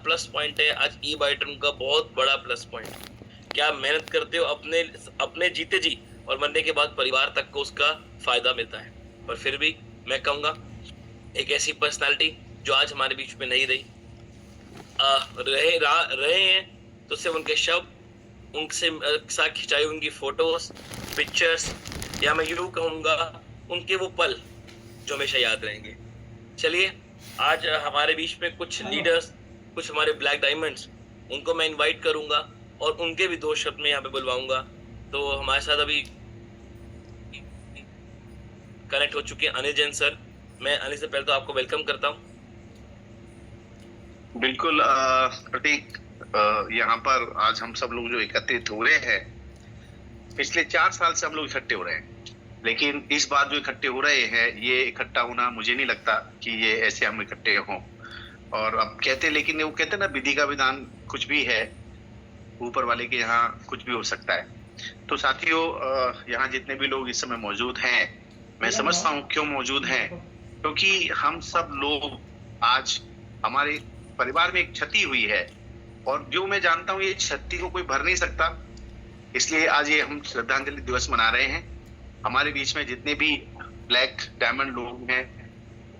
Plus point है आज ई बाइटर्न का, बहुत बड़ा प्लस पॉइंट। क्या मेहनत करते हो अपने अपने जीते जी, और मरने के बाद परिवार तक को उसका फायदा मिलता है। पर फिर भी मैं कहूंगा एक ऐसी पर्सनालिटी जो आज हमारे बीच में नहीं रही, रहे हैं तो सिर्फ उनके शव, उनसे साथ खिंचाई उनकी फोटोज, पिक्चर्स, या मैं यूं कहूंगा उनके वो पल जो हमेशा याद रहेंगे। चलिए, आज हमारे बीच में कुछ लीडर्स, कुछ हमारे ब्लैक डायमंड्स, उनको मैं इनवाइट करूंगा और उनके भी 2 शब्द में यहाँ पे बुलवाऊंगा। तो हमारे साथ अभी कनेक्ट हो चुके हैं अनिल जैन सर। मैं अनिल से पहले तो आपको वेलकम करता हूँ। बिल्कुल प्रतीक, यहाँ पर आज हम सब लोग जो एकत्रित हो रहे हैं, पिछले 4 साल से हम लोग इकट्ठे हो रहे हैं, लेकिन इस बार जो इकट्ठे हो रहे हैं, ये इकट्ठा होना मुझे नहीं लगता कि ये ऐसे हम इकट्ठे हों। और अब कहते, लेकिन वो कहते ना, विधि का विधान कुछ भी है, ऊपर वाले के यहाँ कुछ भी हो सकता है। तो साथियों, यहाँ जितने भी लोग इस समय मौजूद हैं, मैं समझता हूँ क्यों मौजूद हैं, क्योंकि हम सब लोग आज, हमारे परिवार में एक क्षति हुई है, और जो मैं जानता हूँ ये क्षति को कोई भर नहीं सकता, इसलिए आज ये हम श्रद्धांजलि दिवस मना रहे हैं। हमारे बीच में जितने भी ब्लैक डायमंड लोग हैं,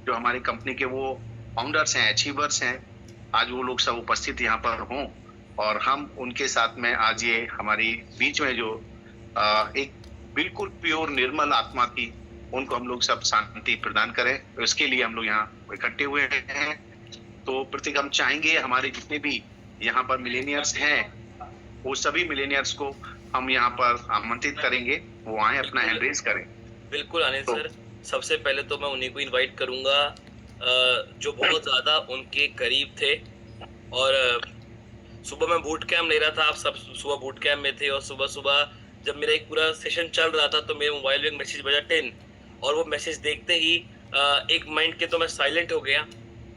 जो हमारी कंपनी के वो फाउंडर्स हैं, अचीवर्स हैं, आज वो लोग सब उपस्थित यहाँ पर हों, और हम उनके साथ में आज ये हमारी बीच में जो एक बिल्कुल प्योर निर्मल आत्मा थी, उनको हम लोग सब शांति प्रदान करें। तो इसके लिए हम लोग यहाँ इकट्ठे हुए हैं। तो प्रतीक, हम चाहेंगे हमारे जितने भी यहाँ पर मिलेनियर्स हैं, वो सभी मिलेनियर्स को हम यहाँ पर आमंत्रित करेंगे, वो आए, अपना हैंड रेज करें। बिल्कुल अनिल सर, सबसे पहले तो मैं उन्हीं को इनवाइट करूंगा जो बहुत ज्यादा उनके करीब थे। और सुबह मैं बूट कैंप ले रहा था, आप सब सुबह बूट कैंप में थे, और सुबह सुबह जब मेरा एक पूरा सेशन चल रहा था तो मेरे मोबाइल में एक मैसेज बजा 10, और वो मैसेज देखते ही 1 मिनट के तो मैं साइलेंट हो गया,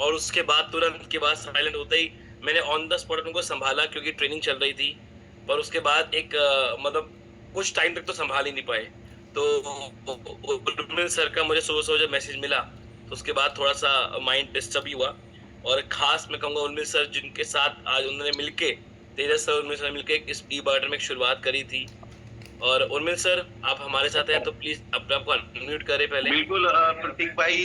और उसके बाद तुरंत के बाद साइलेंट होते ही मैंने ऑन द स्पॉट उनको संभाला, क्योंकि ट्रेनिंग चल रही थी। पर उसके बाद एक मतलब कुछ टाइम तक तो संभाल ही नहीं पाए। तो सर का मुझे सुबह सुबह जब मैसेज मिला तो उसके बाद थोड़ा सा माइंड डिस्टर्ब ही हुआ। और खास मैं कहूँगा उर्मिल सर, जिनके साथ आज उन्होंने मिलके, तेजस सर, उर्मिल सर मिलके इस ई बार्टर में एक शुरुआत करी थी। और उर्मिल सर, आप हमारे साथ हैं तो प्लीज अपने आप को अनम्यूट करें पहले। बिल्कुल प्रतीक भाई,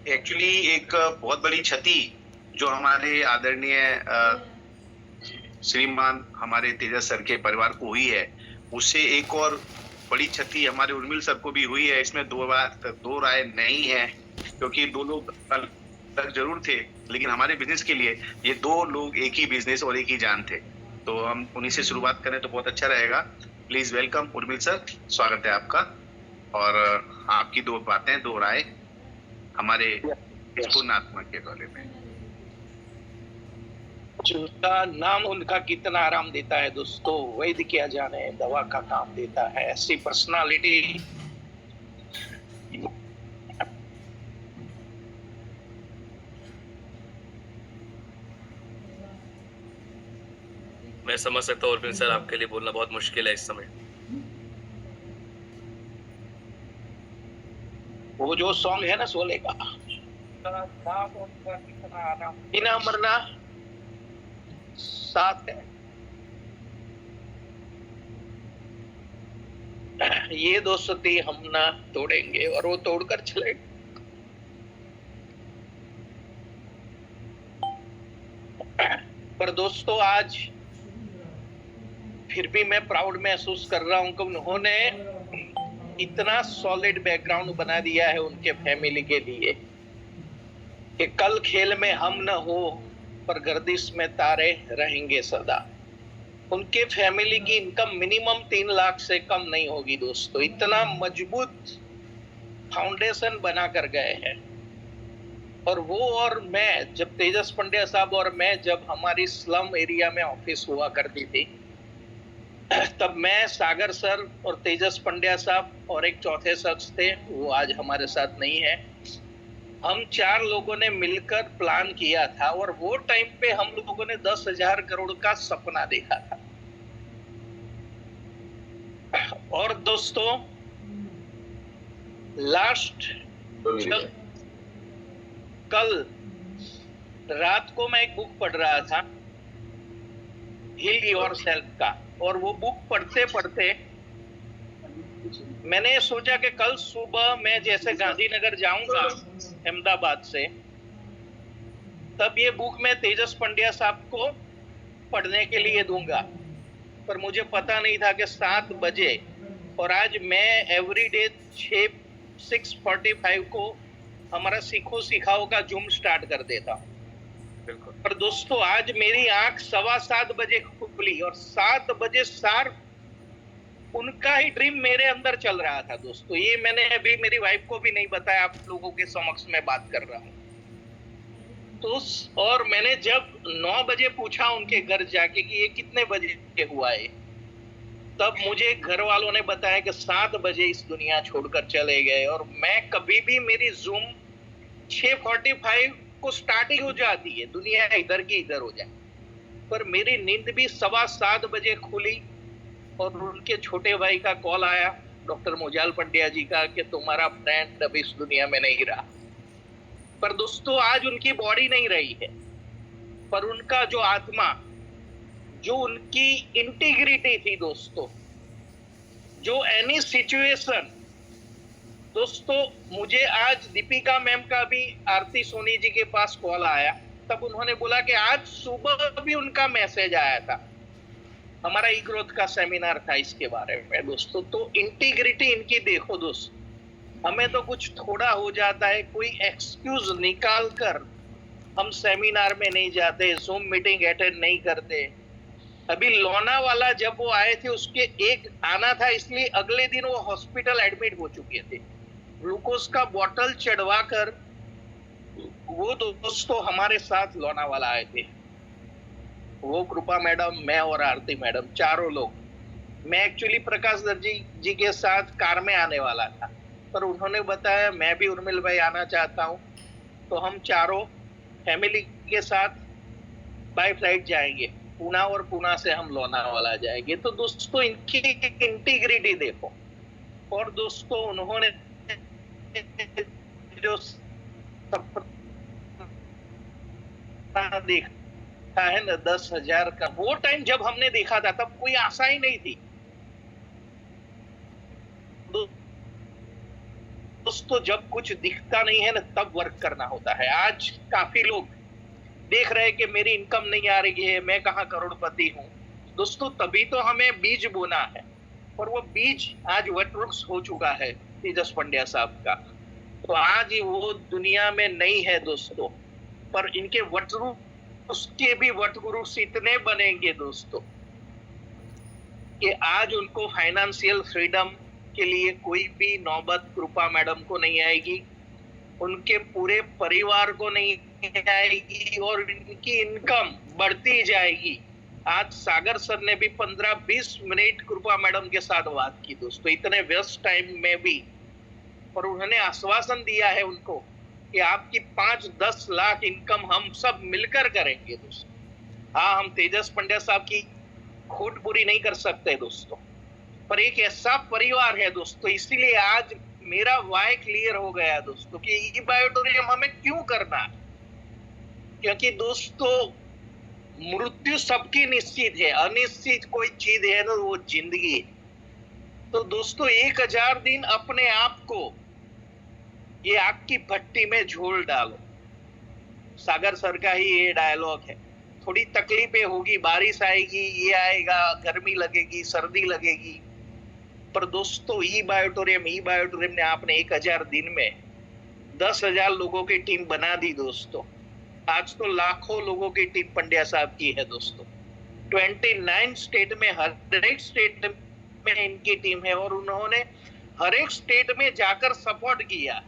एक्चुअली एक बहुत बड़ी क्षति जो हमारे आदरणीय श्रीमान हमारे तेजस सर के परिवार को हुई है, उससे एक और बड़ी क्षति हमारे उर्मिल सर को भी हुई है। इसमें दो राय नहीं है, क्योंकि 2 लोग अलग जरूर थे, लेकिन हमारे बिजनेस के लिए ये 2 लोग एक ही बिजनेस और एक ही जान थे। तो हम उन्हीं से शुरुआत करें तो बहुत अच्छा रहेगा। प्लीज वेलकम उर्मिल सर, स्वागत है आपका। और आपकी 2 बातें, 2 राय हमारे पूर्ण आत्मा के बारे में। जिनका नाम उनका कितना आराम देता है दोस्तों, वैद्य क्या जाने दवा का काम देता है, ऐसी पर्सनालिटी। मैं समझ सकता हूँ उर्मिल सर, आपके लिए बोलना बहुत मुश्किल है इस समय। वो जो सॉन्ग है ना शोले का, बिना मरना साथ है, ये दोस्ती हम ना तोड़ेंगे, और वो तोड़कर चले। पर दोस्तों, आज फिर भी मैं प्राउड महसूस कर रहा हूं कि उन्होंने इतना सॉलिड बैकग्राउंड बना दिया है उनके फैमिली के लिए कि कल खेल में हम न हो पर गर्दिश में तारे रहेंगे सदा। उनके फैमिली की इनकम मिनिमम 3 लाख से कम नहीं होगी दोस्तों, इतना मजबूत फाउंडेशन बना कर गए हैं। और वो और मैं, जब तेजस पंड्या साहब और मैं जब हमारी स्लम एरिया में ऑफिस हुआ करती थी, तब मैं, सागर सर और तेजस पंड्या साहब और एक चौथे शख्स थे, वो आज हमारे साथ नहीं है, हम 4 लोगों ने मिलकर प्लान किया था। और वो टाइम पे हम लोगों ने 10,000 करोड़ का सपना देखा था। और दोस्तों, लास्ट कल रात को मैं एक बुक पढ़ रहा था, हील योर सेल्फ का। और वो बुक पढ़ते पढ़ते मैंने सोचा कि कल सुबह मैं जैसे गांधीनगर जाऊंगा अहमदाबाद से, तब ये बुक मैं तेजस पंड्या साहब को पढ़ने के लिए दूंगा। पर मुझे पता नहीं था कि 7 बजे, और आज मैं एवरीडे 6:45 को हमारा सीखो सिखाओ का जूम स्टार्ट कर देता हूँ। बिल्कुल। पर दोस्तों आज मेरी आंख 7:15 बजे खुली और 7 बजे शार्प उनका ही ड्रीम मेरे अंदर चल रहा था दोस्तों। ये मैंने अभी मेरी वाइफ को भी नहीं बताया, आप लोगों के समक्ष में बात कर रहा हूँ। तो और मैंने जब 9 बजे पूछा उनके घर जाके कि ये कितने बजे हुआ है, तब मुझे घर वालों ने बताया कि 7 बजे इस दुनिया छोड़कर चले गए। और मैं कभी भी मेरी जूम 6:45 को स्टार्ट ही हो जाती है, दुनिया इधर की इधर हो जाए, पर मेरी नींद भी 7:15 बजे खुली और उनके छोटे भाई का कॉल आया, डॉक्टर मोजाल पंड्या जी का, कि तुम्हारा फ्रेंड अब इस दुनिया में नहीं रहा। पर दोस्तों आज उनकी बॉडी नहीं रही है, पर उनका जो आत्मा, जो उनकी इंटीग्रिटी थी दोस्तों, जो एनी सिचुएशन, दोस्तों मुझे आज दीपिका मैम का भी आरती सोनी जी के पास कॉल आया, तब उन्होंने बोला कि आज सुबह भी उनका मैसेज आया था, हमारा ई ग्रोथ का सेमिनार था इसके बारे में दोस्तों। तो इंटीग्रिटी इनकी देखो दोस्तों, हमें तो कुछ थोड़ा हो जाता है, कोई एक्सक्यूज निकाल कर हम सेमिनार में नहीं जाते, जूम मीटिंग अटेंड नहीं करते। अभी लोनावाला जब वो आए थे, उसके एक आना था इसलिए अगले दिन वो हॉस्पिटल एडमिट हो चुके थे, ग्लूकोज का बोतल चढ़वा कर वो दोस्तों हमारे साथ लोनावाला आए थे। वो कृपा मैडम, मैं और आरती मैडम, चारों लोग। मैं एक्चुअली प्रकाश दर्जी जी के साथ कार में आने वाला था, पर उन्होंने बताया मैं भी उर्मिल भाई आना चाहता हूँ, तो हम चारों फैमिली के साथ बाय फ्लाइट जाएंगे पूना, और पूना से हम लोनावाला जाएंगे। तो दोस्तों इनकी इंटीग्रिटी देखो। और दोस्तों उन्होंने जो सपना देखा है ना 10,000 का, वो टाइम जब हमने देखा था तब कोई आशा ही नहीं थी दोस्तों। जब कुछ दिखता नहीं है ना तब वर्क करना होता है। आज काफी लोग देख रहे हैं कि मेरी इनकम नहीं आ रही है, मैं कहाँ करोड़पति हूँ दोस्तों। तभी तो हमें बीज बोना है, और वो बीज आज वटवृक्ष हो चुका है तेजस पंड्या साहब का। तो आज वो दुनिया में नहीं है दोस्तों, पर इनके वटवृक्ष, उसके भी वटवृक्ष इतने बनेंगे दोस्तों कि आज उनको फाइनेंशियल फ्रीडम के लिए कोई भी नौबत कृपा मैडम को नहीं आएगी, उनके पूरे परिवार को नहीं आएगी, और इनकी इनकम बढ़ती जाएगी। आज सागर सर ने भी 15-20 मिनट कृपा मैडम के साथ बात की दोस्तों, इतने व्यस्त टाइम में भी, और उन्होंने आश्वासन दिया है उनको कि आपकी 5-10 लाख इनकम हम सब मिलकर करेंगे दोस्तों। हाँ, हम तेजस पंड्या साहब की खोट पूरी नहीं कर सकते दोस्तों, पर एक ऐसा परिवार है दोस्तों। इसीलिए आज मेरा वाय क्लियर हो गया दोस्तों कि ई बायोटोरियम हमें क्यों करना है, क्योंकि दोस्तों मृत्यु सबकी निश्चित है, अनिश्चित कोई चीज है ना वो जिंदगी है। तो दोस्तों 1000 दिन अपने आप को ये आग की भट्टी में झोल डालो। सागर सर का ही ये डायलॉग है। थोड़ी तकलीफें होगी, बारिश आएगी, ये आएगा, गर्मी लगेगी, सर्दी लगेगी, पर दोस्तों ई बायोटोरियम ने आपने 1000 दिन में 10,000 लोगों की टीम बना दी दोस्तों। आज तो लाखों लोगों की टीम पंड्या साहब की है दोस्तों। 29 स्टेट में, हर एक स्टेट में इनकी टीम है, और उन्होंने हर एक स्टेट में जाकर सपोर्ट किया।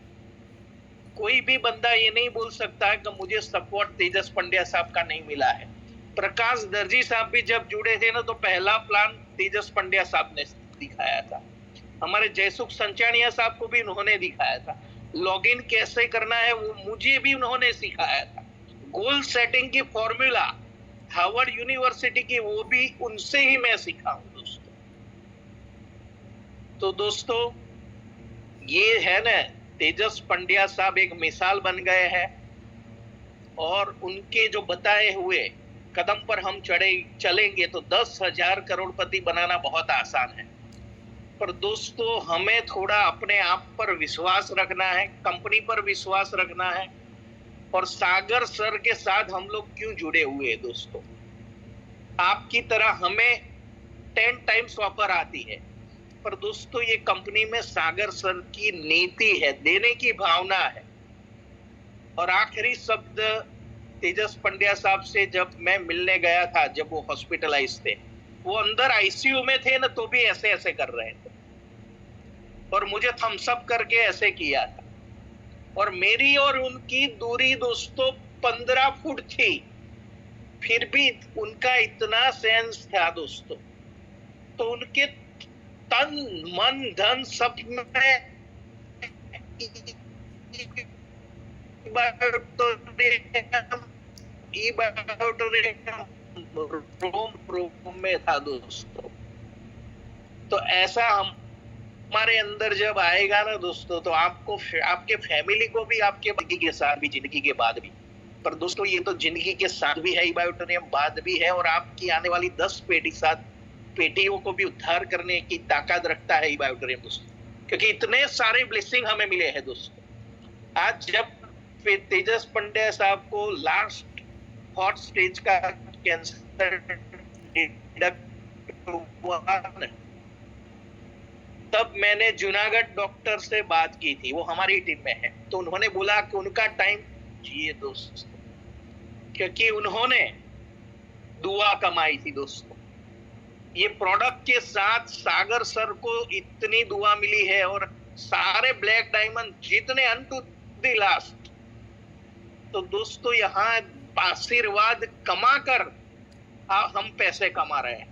कोई भी बंदा ये नहीं बोल सकता है कि मुझे सपोर्ट तेजस पंड्या साहब का नहीं मिला है। प्रकाश दर्जी साहब भी जब जुड़े थे ना, तो पहला प्लान तेजस पंड्या साहब ने दिखाया था। हमारे जयसुख संचानिया साहब को भी उन्होंने दिखाया था। लॉगिन कैसे करना है वो मुझे भी उन्होंने सिखाया था। गोल सेटिंग की फॉर्मूला हार्वर्ड यूनिवर्सिटी की, वो भी उनसे ही मैं सीखा हूं दोस्तों। तो दोस्तों ये है ना, तेजस पंड्या साहब एक मिसाल बन गए हैं, और उनके जो बताए हुए कदम पर हम चलेंगे तो 10,000 करोड़पति बनाना बहुत आसान है। पर दोस्तों, हमें थोड़ा अपने आप पर विश्वास रखना है, कंपनी पर विश्वास रखना है। और सागर सर के साथ हम लोग क्यों जुड़े हुए हैं दोस्तों? आपकी तरह हमें 10 टाइम्स ऑफर आती है, पर दोस्तों ये कंपनी में सागर सर की नीति है, देने की भावना है। और आखिरी शब्द तेजस पंड्या साहब से जब मैं मिलने गया था, जब वो हॉस्पिटलाइज थे, वो अंदर आईसीयू में थे ना, तो भी ऐसे ऐसे कर रहे थे और मुझे थम्स अप करके ऐसे किया था। और मेरी और उनकी दूरी दोस्तों 15 फुट थी, फिर भी उनका इतना सेंस था दोस्तों। तो उनके तन मन धन सब में रोम में था दोस्तों। तो ऐसा हमारे अंदर जब आएगा ना दोस्तों, तो आपको, आपके फैमिली को भी, आपके जिंदगी के साथ भी, जिंदगी के बाद भी। पर दोस्तों ये तो जिंदगी के साथ भी है ई-बायोटेरियम, बाद भी है, और आपकी आने वाली 10 पेटियों को भी उद्धार करने की ताकत रखता है ई-बायोटेरियम दोस्तों, क्योंकि इतने सारे ब्लेसिंग हमें मिले हैं दोस्तों। आज जब तेजस पंड्या साहब को लास्ट हॉट स्टेज का कैंसर डिटेक्ट हुआ, तब मैंने जूनागढ़ डॉक्टर से बात की थी, वो हमारी टीम में है। तो उन्होंने बोला कि उनका टाइम चाहिए दोस्तों, क्योंकि उन्होंने दुआ कमाई थी दोस्तों। ये प्रोडक्ट के साथ सागर सर को इतनी दुआ मिली है, और सारे ब्लैक डायमंड जितने अनटू द लास्ट। तो दोस्तों यहाँ आशीर्वाद कमा कर हम पैसे कमा रहे हैं।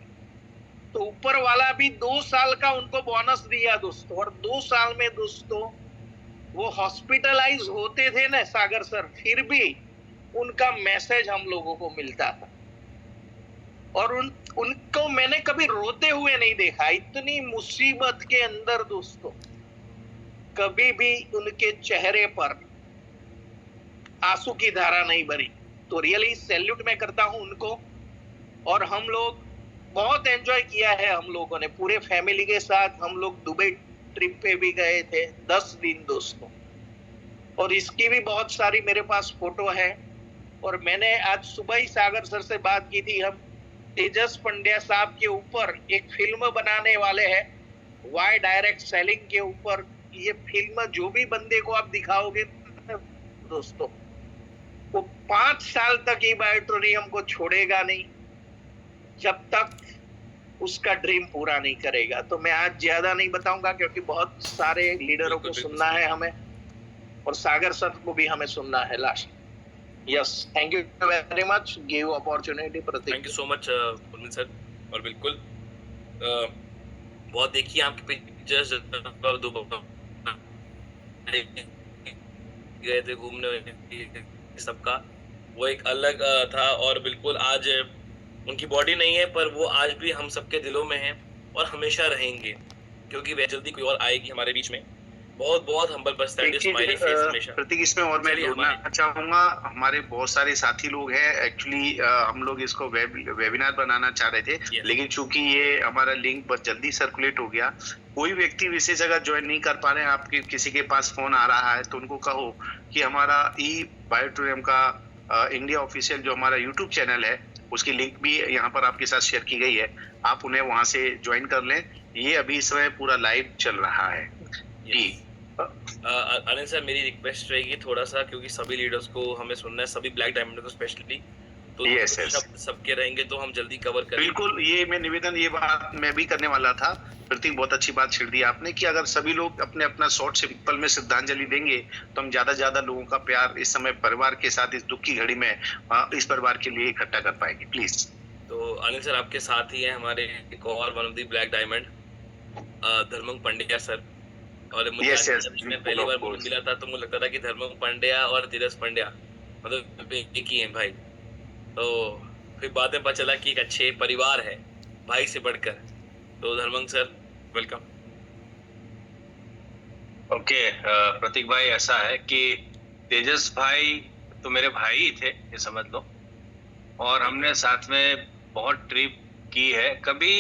तो ऊपर वाला भी 2 साल का उनको बोनस दिया दोस्तों, और 2 साल में दोस्तों वो हॉस्पिटलाइज होते थे ना सागर सर, फिर भी उनका मैसेज हम लोगों को मिलता था। और उनको मैंने कभी रोते हुए नहीं देखा। इतनी मुसीबत के अंदर दोस्तों कभी भी उनके चेहरे पर आंसू की धारा नहीं बनी। तो रियली सैल्यूट मैं करता हूं उनको। और हम लोग बहुत एंजॉय किया है हम लोगों ने, पूरे फैमिली के साथ। हम लोग दुबई ट्रिप पे भी गए थे 10 दिन दोस्तों, और इसकी भी बहुत सारी मेरे पास फोटो है। और मैंने आज सुबह ही सागर सर से बात की थी, हम तेजस पंड्या साहब के ऊपर एक फिल्म बनाने वाले हैं, वाई डायरेक्ट सेलिंग के ऊपर। ये फिल्म जो भी बंदे को आप दिखाओगे दोस्तों, वो 5 साल तक ई-बायोटेरियम को छोड़ेगा नहीं, जब तक उसका ड्रीम पूरा नहीं करेगा। तो मैं आज ज्यादा नहीं बताऊंगा, क्योंकि बहुत सारे लीडरों को सुनना है हमें, और सागर सर को भी हमें सुनना है last. Yes, thank you very much, give opportunity Prateek. Thank you so much Urmil sir. और बिल्कुल बहुत देखिए आपके पिक्चर्स गए थे घूमने, सबका वो एक अलग था। और बिल्कुल आज उनकी बॉडी नहीं है, पर वो आज भी हम सबके दिलों में हैं और हमेशा रहेंगे, क्योंकि वह जल्दी कोई और आएगी हमारे बीच में। बहुत बहुत हम्बल पर्सनालिटी, स्माइली फेस हमेशा। प्रतीक, इसमें और मैं जोड़ना चाहूंगा, हमारे बहुत सारे साथी लोग हैं। एक्चुअली हम लोग इसको वेबिनार बनाना चाह रहे थे, लेकिन चूंकि ये हमारा लिंक बहुत जल्दी सर्कुलेट हो गया, कोई व्यक्ति विशेष अगर ज्वाइन नहीं कर पा रहे हैं, आपके किसी के पास फोन आ रहा है, तो उनको कहो कि हमारा ई-बायोटेरियम का इंडिया ऑफिशियल जो हमारा यूट्यूब चैनल है, उसकी लिंक भी यहाँ पर आपके साथ शेयर की गई है, आप उन्हें वहां से ज्वाइन कर लें। ये अभी इस समय पूरा लाइव चल रहा है जी। अनिल सर, मेरी रिक्वेस्ट रहेगी थोड़ा सा, क्योंकि सभी लीडर्स को हमें सुनना है, सभी ब्लैक डायमंड को स्पेशली, तो शब्द सबके रहेंगे तो हम जल्दी कवर करेंगे। बिल्कुल, ये मैं निवेदन, ये बात मैं भी करने वाला था। प्रतीक, बहुत अच्छी बात छेड़ दी आपने कि अगर सभी लोग अपने अपना शॉर्ट सिंपल में श्रद्धांजलि देंगे, तो हम ज्यादा ज्यादा लोगों का प्यार इस समय परिवार के साथ इस दुख की घड़ी में इस परिवार के लिए इकट्ठा कर पाएंगे। प्लीज। तो अनिल सर आपके साथ ही है हमारे एक और one of the black diamond, Dharmang Pandya sir. और मुझे मैं पहली बार मिला था तो मुझे लगता था कि धर्मंग पंड्या और तेजस पंड्या मतलब एक ही है भाई। तो फिर बाद में पता चला कि एक अच्छे परिवार है, भाई से बढ़कर। तो धर्मंग सर, वेलकम। ओके, प्रतीक भाई, ऐसा है कि तेजस भाई तो मेरे भाई ही थे, ये समझ लो। और हमने साथ में बहुत ट्रिप की है। कभी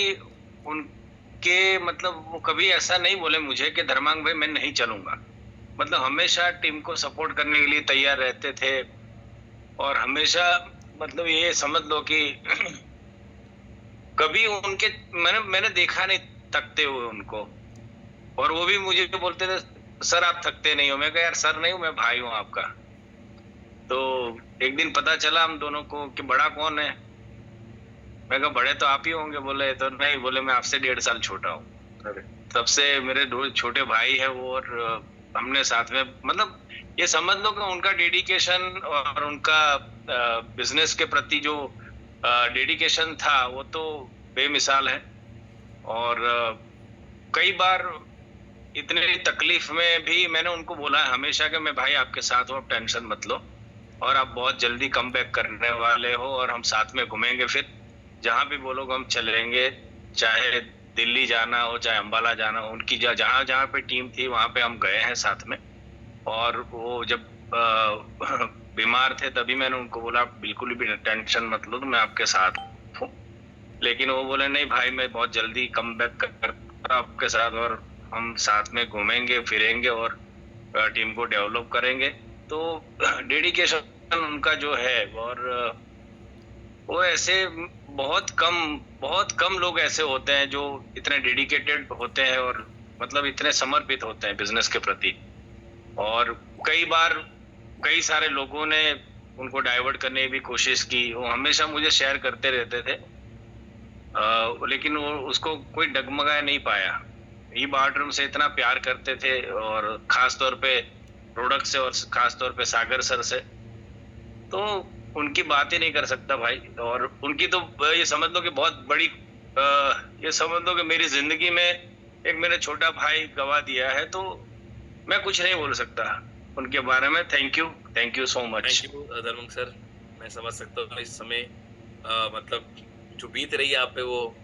उनके मतलब वो कभी ऐसा नहीं बोले मुझे कि धर्मांग भाई मैं नहीं चलूंगा। मतलब हमेशा टीम को सपोर्ट करने के लिए तैयार रहते थे और हमेशा मतलब ये समझ लो कि कभी उनके मैंने देखा नहीं थकते हुए उनको। और वो भी मुझे बोलते थे सर आप थकते नहीं हो। मैं कहा यार सर नहीं हूँ, मैं भाई हूँ आपका। तो एक दिन पता चला हम दोनों को कि बड़ा कौन है। मैं कहा बड़े तो आप ही होंगे। बोले तो नहीं, बोले मैं आपसे 1.5 साल छोटा हूँ। तब से मेरे 2 छोटे भाई है वो, और हमने साथ में मतलब ये समझ लो कि उनका डेडिकेशन और उनका बिजनेस के प्रति जो डेडिकेशन था वो तो बेमिसाल है। और कई बार इतनी तकलीफ में भी मैंने उनको बोला है हमेशा कि मैं भाई आपके साथ हूँ, आप टेंशन मत लो और आप बहुत जल्दी कम बैक करने वाले हो और हम साथ में घूमेंगे। फिर जहां भी बोलोगे हम चलेंगे, चाहे दिल्ली जाना हो चाहे अंबाला जाना हो। उनकी जहां जहां पे टीम थी वहां पे हम गए हैं साथ में। और वो जब बीमार थे तभी मैंने उनको बोला बिल्कुल भी टेंशन मत लो, तो मैं आपके साथ हूँ। लेकिन वो बोले नहीं भाई मैं बहुत जल्दी कम बैक कर आपके साथ और हम साथ में घूमेंगे फिरेंगे और टीम को डेवलप करेंगे। तो डेडिकेशन उनका जो है, और वो ऐसे बहुत कम लोग ऐसे होते हैं जो इतने डेडिकेटेड होते हैं और मतलब इतने समर्पित होते हैं बिजनेस के प्रति। और कई बार कई सारे लोगों ने उनको डाइवर्ट करने की भी कोशिश की। वो हमेशा मुझे शेयर करते रहते थे लेकिन वो उसको कोई डगमगा नहीं पाया। ई बार्डरम से इतना प्यार करते थे और खास तौर पे प्रोडक्ट से और खास तौर पे सागर सर से, तो उनकी बात ही नहीं कर सकता भाई। और उनकी तो ये समझ लो कि बहुत बड़ी ये समझ लो कि मेरी जिंदगी में एक मेरा छोटा भाई गवा दिया है। तो मैं कुछ नहीं बोल सकता उनके बारे में। Thank you so much. Thank you Dharmang sir. मैं समझ सकता हूँ इस समय मतलब जो बीत रही है आप पे, वो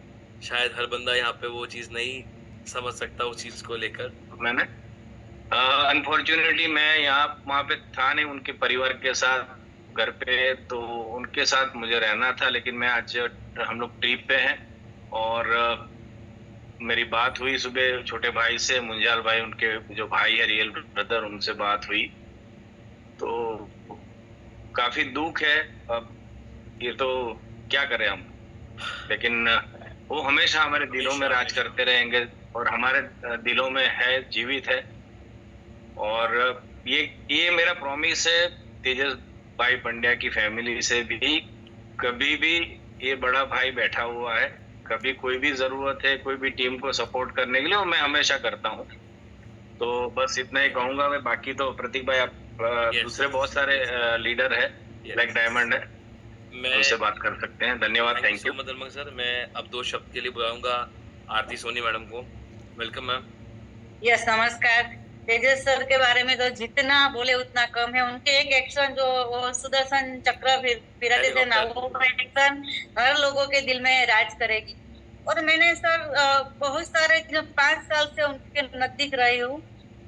शायद हर बंदा यहाँ पे वो चीज नहीं समझ सकता उस चीज को लेकर। मैंने अनफॉर्चुनेटली मैं यहाँ वहाँ पे था नहीं उनके परिवार के साथ घर पे, तो उनके साथ मुझे रहना था। लेकिन मैं आज हम लोग ट्रिप पे हैं और मेरी बात हुई सुबह छोटे भाई से, मुंजाल भाई उनके जो भाई है रियल ब्रदर, उनसे बात हुई। तो काफी दुख है। अब ये तो क्या करें हम, लेकिन वो हमेशा हमारे दिलों में राज करते रहेंगे और हमारे दिलों में है, जीवित है। और ये मेरा प्रॉमिस है तेजस भाई पंड्या की फैमिली से भी। कभी भी ये बड़ा भाई बैठा हुआ है, कभी कोई भी जरूरत है कोई भी टीम को सपोर्ट करने के लिए, वो मैं हमेशा करता हूँ। तो बस इतना ही कहूंगा मैं। बाकी तो प्रतीक भाई आप दूसरे बहुत सारे लीडर है लाइक डायमंड है, उनसे बात कर सकते हैं। धन्यवाद, थैंक यू धर्मंग सर। मैं अब 2 शब्द के लिए बुलाऊंगा आरती सोनी मैडम को। Welcome ma'am. यस नमस्कार। तेजस सर के बारे में तो जितना बोले उतना कम है। उनके एक एक्शन जो वो सुदर्शन चक्र फिराते थे ना, वो एक्शन हर लोगों के दिल में राज करेगी। और मैंने सर बहुत सारे जब 5 साल से उनके नजदीक रही हूँ,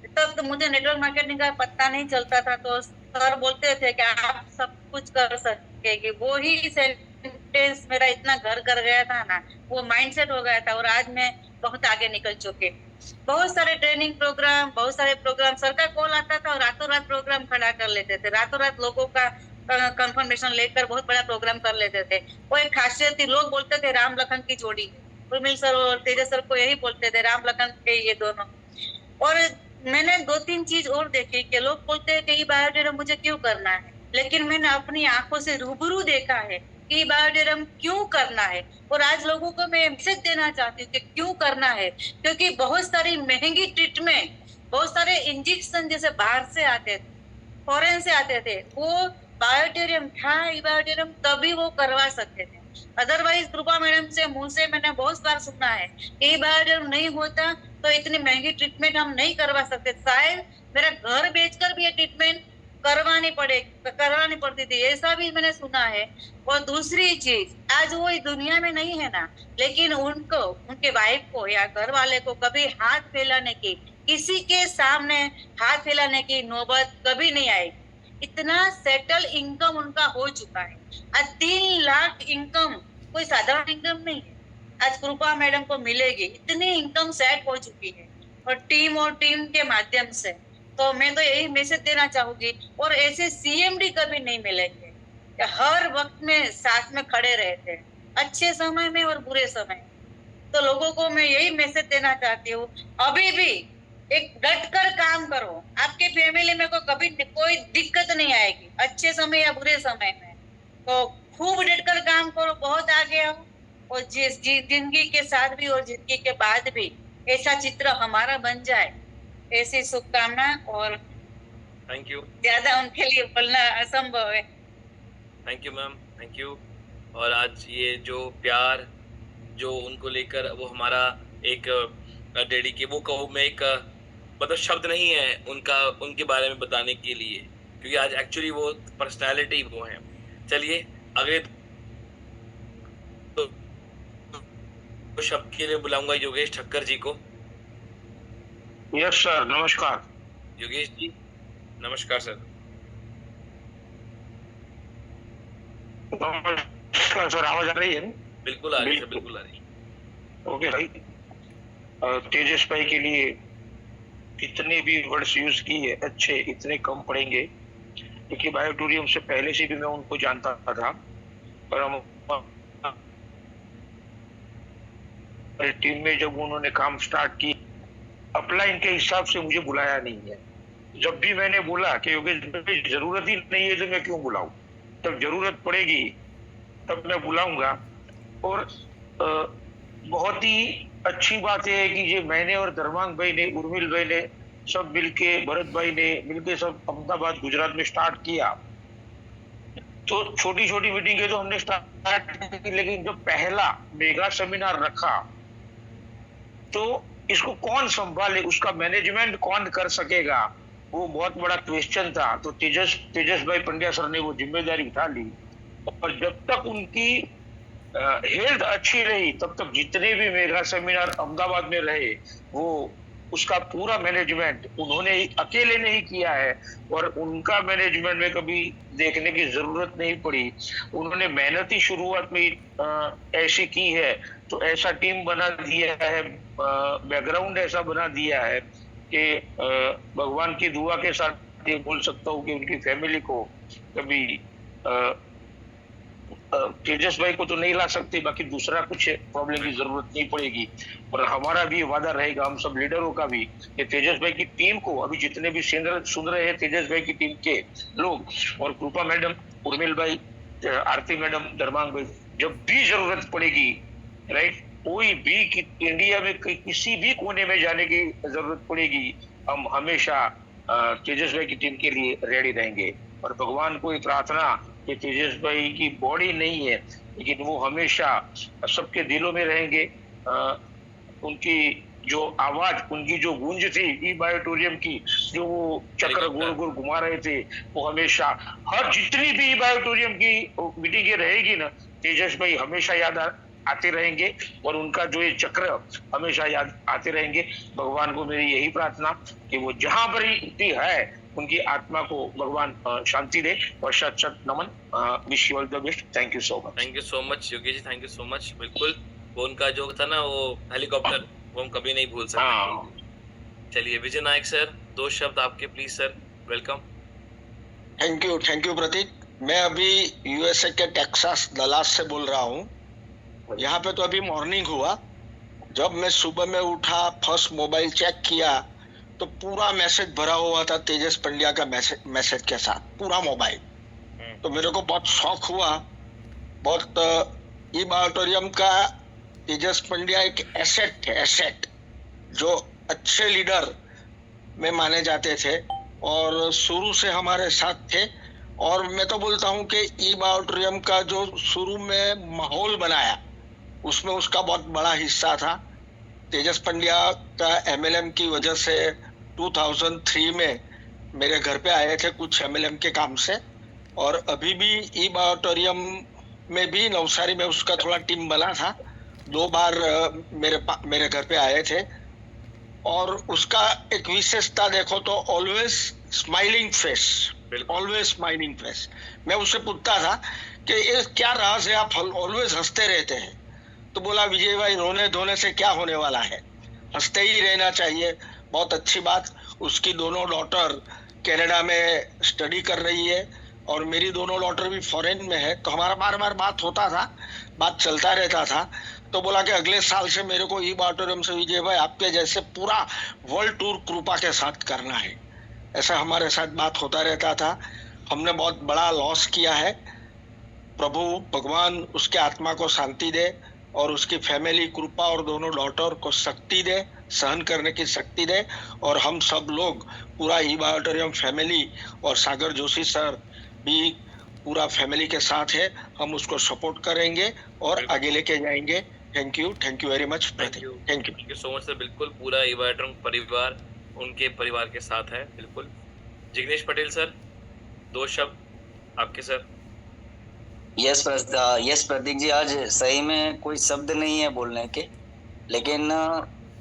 तब तो मुझे नेटवर्क मार्केटिंग का पता नहीं चलता था। तो सर बोलते थे कि आप सब कुछ कर सकेगी। वो ही सेंटेंस मेरा इतना घर कर गया था ना, वो माइंडसेट हो गया था। और आज मैं बहुत आगे निकल चुके। बहुत सारे ट्रेनिंग प्रोग्राम, बहुत सारे प्रोग्राम, सर का कॉल आता था और रातों रात प्रोग्राम खड़ा कर लेते थे। रातों रात लोगों का कंफर्मेशन लेकर बहुत बड़ा प्रोग्राम कर लेते थे। वो एक खासियत थी। लोग बोलते थे राम लखन की जोड़ी। उर्मिल सर और तेजस सर को यही बोलते थे राम लखन के ये दोनों। और मैंने 2-3 चीज और देखी कि लोग बोलते हैं कि ये बायोडेरम मुझे क्यों करना है, लेकिन मैंने अपनी आंखों से रूबरू देखा है कि बायोडेरम क्यों करना है। और आज लोगों को मैं मैसेज देना चाहती हूँ कि क्यों करना है। क्योंकि बहुत सारी महंगी ट्रीटमेंट, बहुत सारे इंजेक्शन जैसे बाहर से आते थे, फॉरेन से आते थे, वो बायोडेरम था, बायोडेरम तभी वो करवा सकते थे। अदरवाइज कृपा मैडम से मुंह से मैंने बहुत बार सुना है कि बायोडेरम नहीं होता तो इतनी महंगी ट्रीटमेंट हम नहीं करवा सकते। शायद मेरा घर बेचकर भी ये ट्रीटमेंट करवानी पड़ती थी, ऐसा भी मैंने सुना है। और दूसरी चीज, आज वो इस दुनिया में नहीं है ना, लेकिन उनको, उनके वाइफ को या घर वाले को कभी हाथ फैलाने की, किसी के सामने हाथ फैलाने की नौबत कभी नहीं आई। इतना सेटल इनकम उनका हो चुका है। आज 3 लाख इनकम कोई साधारण इनकम नहीं है, आज कृपा मैडम को मिलेगी, इतनी इनकम सेट हो चुकी है और टीम के माध्यम से। तो मैं तो यही मैसेज देना चाहूंगी, और ऐसे सीएमडी कभी नहीं मिलेंगे, हर वक्त में साथ में खड़े रहते हैं, अच्छे समय में और बुरे समय में। तो लोगों को मैं यही मैसेज देना चाहती हूँ, अभी भी एक डटकर काम करो, आपके फैमिली में कभी कोई दिक्कत नहीं आएगी, अच्छे समय या बुरे समय में। तो खूब डटकर काम करो, बहुत आगे आओ, और जिंदगी के साथ भी और जिंदगी के बाद भी ऐसा चित्र हमारा बन जाए, ऐसी शुभकामना। और थैंक यू, ज्यादा उनके लिए बोलना असंभव है। Thank you ma'am, thank you. और आज ये जो प्यार जो उनको लेकर वो हमारा एक डेडी वो कहो, मैं एक मतलब शब्द नहीं है उनके बारे में बताने के लिए, क्योंकि आज एक्चुअली वो पर्सनालिटी वो है। चलिए अगले तो शब्द के लिए बुलाऊंगा योगेश ठक्कर जी को। यस सर, नमस्कार। योगेश जी नमस्कार सर। नमस्कार सर, आवाज आ रही है? बिल्कुल आ रही है, बिल्कुल आ रही है। ओके भाई, तेजस भाई के लिए कितने भी वर्ड्स यूज किए अच्छे, इतने कम पड़ेंगे, क्योंकि बायोटोरियम से पहले से भी मैं उनको जानता था, पर हम टीम में जब उन्होंने काम स्टार्ट की, अपलाइन के हिसाब से मुझे बुलाया नहीं है। जब भी मैंने बोला कि योगेश भाई जरूरत ही नहीं है तो मैं क्यों बुलाऊं, तब जरूरत पड़ेगी तब मैं बुलाऊंगा। और बहुत ही अच्छी बात यह है कि ये मैंने और धर्मांग भाई ने, उर्मिल भाई ने सब मिलके, भरत भाई ने मिलके सब अहमदाबाद गुजरात में स्टार्ट किया। तो छोटी छोटी मीटिंग तो हमने स्टार्ट की, लेकिन जब पहला मेगा सेमिनार रखा तो इसको कौन संभाले, उसका मैनेजमेंट कौन कर सकेगा, वो बहुत बड़ा क्वेश्चन था। तो तेजस भाई पंड्या सर ने वो जिम्मेदारी उठा ली, और जब तक उनकी हेल्थ अच्छी रही तब तक जितने भी मेगा सेमिनार अहमदाबाद में रहे, वो उसका पूरा मैनेजमेंट उन्होंने अकेले नहीं किया है, और उनका मैनेजमेंट में कभी देखने की जरूरत नहीं पड़ी। उन्होंने मेहनत ही शुरुआत में ऐसी की है, तो ऐसा टीम बना दिया है, बैकग्राउंड ऐसा बना दिया है कि भगवान की दुआ के साथ ये बोल सकता हूँ कि उनकी फैमिली को कभी तेजस भाई को तो नहीं ला सकते, बाकी दूसरा कुछ प्रॉब्लम की जरूरत नहीं पड़ेगी। और हमारा भी वादा रहेगा, हम सब लीडरों का भी, कि तेजस भाई की टीम को, अभी जितने भी सुन रहे हैं तेजस भाई की टीम के लोग, और कृपा मैडम, उर्मिल भाई, आरती मैडम, धर्मांग भाई, जब भी जरूरत पड़ेगी, राइट, कोई भी इंडिया में किसी भी कोने में जाने की जरूरत पड़ेगी, हम हमेशा तेजस भाई की टीम के लिए रेडी रहेंगे। और भगवान को ये प्रार्थना कि तेजस भाई की बॉडी नहीं है, लेकिन वो हमेशा सबके दिलों में रहेंगे। उनकी जो आवाज, उनकी जो गूंज थी ई बायोटोरियम की, जो वो चक्र गोल गोल घुमा रहे थे, वो हमेशा हर जितनी भी बायोटोरियम की मीटिंग रहेगी ना, तेजस भाई हमेशा याद आते रहेंगे, और उनका जो ये चक्र हमेशा याद आते रहेंगे। भगवान को मेरी यही प्रार्थना कि वो जहां पर ही है, उनकी आत्मा को भगवान शांति दे। और शत शत नमन, wish you all the best, thank you so much. Thank you so much Yogesh ji, thank you so much. बिल्कुल, वो उनका जो था ना, वो हेलीकॉप्टर, वो हम कभी नहीं भूल सकते। चलिए विजय नायक सर, 2 शब्द आपके please sir, welcome. Thank you Prateek. मैं अभी यूएसए के टेक्सास डलास से बोल रहा हूँ। यहाँ पे तो अभी मॉर्निंग हुआ, जब मैं सुबह में उठा, फर्स्ट मोबाइल चेक किया तो पूरा मैसेज भरा हुआ था तेजस पंड्या का मैसेज के साथ, पूरा मोबाइल। तो मेरे को बहुत शौक हुआ, बहुत। ई बायोटोरियम का तेजस पंड्या एक एसेट थे, एसेट जो अच्छे लीडर में माने जाते थे और शुरू से हमारे साथ थे। और मैं तो बोलता हूँ कि ई बायोटोरियम का जो शुरू में माहौल बनाया, उसमें उसका बहुत बड़ा हिस्सा था। तेजस पंड्या का एमएलएम की वजह से 2003 में मेरे घर पे आए थे कुछ एमएलएम के काम से, और अभी भी ई बायोटोरियम में भी नवसारी में उसका थोड़ा टीम बना था। 2 बार मेरे घर पे आए थे, और उसका एक विशेषता देखो तो ऑलवेज स्माइलिंग फेस, बिल्कुल। Always smiling face. मैं उससे पूछता था कि ये क्या राज है, आप ऑलवेज हंसते रहते हैं? तो बोला विजय भाई, रोने धोने से क्या होने वाला है, हंसते ही रहना चाहिए। बहुत अच्छी बात। उसकी दोनों डॉटर कनाडा में स्टडी कर रही है और मेरी दोनों डॉटर भी फॉरेन में है, तो हमारा बार बार बात होता था, बात चलता रहता था। तो बोला कि अगले साल से मेरे को ई ऑडिटोरियम से विजय भाई आपके जैसे पूरा वर्ल्ड टूर कृपा के साथ करना है। ऐसा हमारे साथ बात होता रहता था। हमने बहुत बड़ा लॉस किया है। प्रभु भगवान उसके आत्मा को शांति दे और उसकी फैमिली कृपा और दोनों डॉटर को शक्ति दे, सहन करने की शक्ति दे। और हम सब लोग पूरा ई ऑडिटोरियम फैमिली और सागर जोशी सर भी पूरा फैमिली के साथ है, हम उसको सपोर्ट करेंगे और आगे लेके जाएंगे। Thank you very much. Thank you so much sir. बिल्कुल पूरा ई ऑडिटोरियम परिवार उनके परिवार के साथ है। बिल्कुल। जिग्नेश पटेल सर, 2 शब्द आपके सर। यस प्रतीक जी, आज सही में कोई शब्द नहीं है बोलने के, लेकिन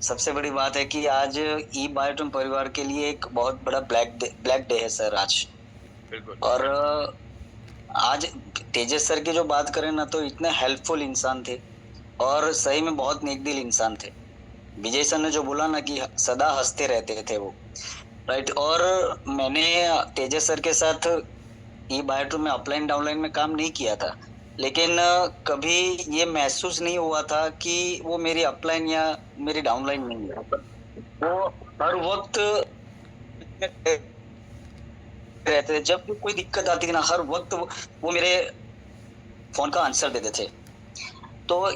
सबसे बड़ी बात है कि आज ई बायोटम परिवार के लिए एक बहुत बड़ा ब्लैक डे है सर आज। बिल्कुल। और आज तेजस सर की जो बात करें ना, तो इतने हेल्पफुल इंसान थे और सही में बहुत नेकदिल इंसान थे। विजय सर ने जो बोला ना कि सदा हंसते रहते थे वो, राइट। और मैंने तेजस सर के साथ ई बायोटम में अपलाइन डाउनलाइन में काम नहीं किया था, लेकिन कभी ये महसूस नहीं हुआ था कि वो मेरी अपलाइन या मेरी डाउनलाइन नहीं है। वो हर वक्त रहते थे, जब भी कोई दिक्कत आती थी ना, हर वक्त वो मेरे फोन का आंसर देते थे। तो